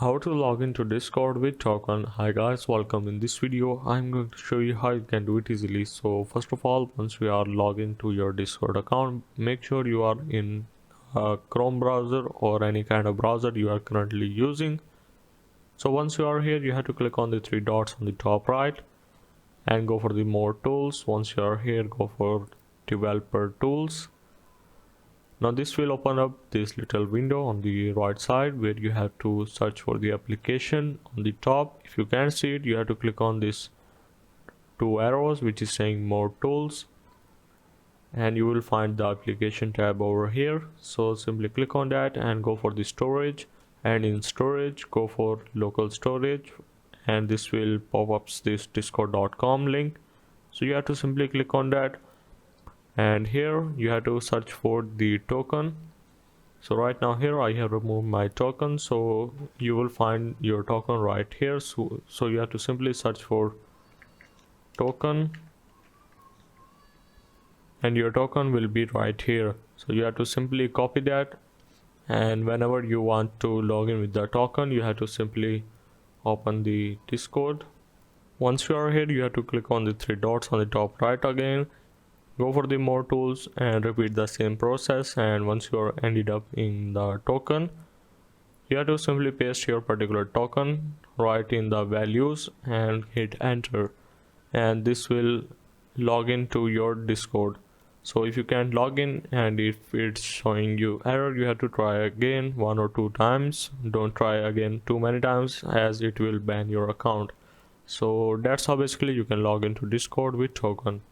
How to log into Discord with token. Hi guys, welcome. In this video I'm going to show you how you can do it easily. So first of all, once you are logged into your Discord account, make sure you are in a Chrome browser or any kind of browser you are currently using. So once you are here, you have to click on the three dots on the top right and go for the more tools. Once you are here, go for developer tools. Now this will open up this little window on the right side where you have to search for the application. On the top, if you can't see it, you have to click on this two arrows which is saying more tools, and you will find the application tab over here. So simply click on that and go for the storage, and in storage go for local storage, and this will pop up this discord.com link. So you have to simply click on that, and here you have to search for the token. So right now here I have removed my token, so you will find your token right here. So you have to simply search for token, and your token will be right here. So you have to simply copy that, and whenever you want to log in with the token, you have to simply open the Discord. Once you are here, you have to click on the three dots on the top right again, go for the more tools and repeat the same process. And once you are ended up in the token, you have to simply paste your particular token, write in the values and hit enter, and this will log into your Discord. So if you can't log in and if it's showing you error, you have to try again 1 or 2 times. Don't try again too many times, as it will ban your account. So that's how basically you can log into Discord with token.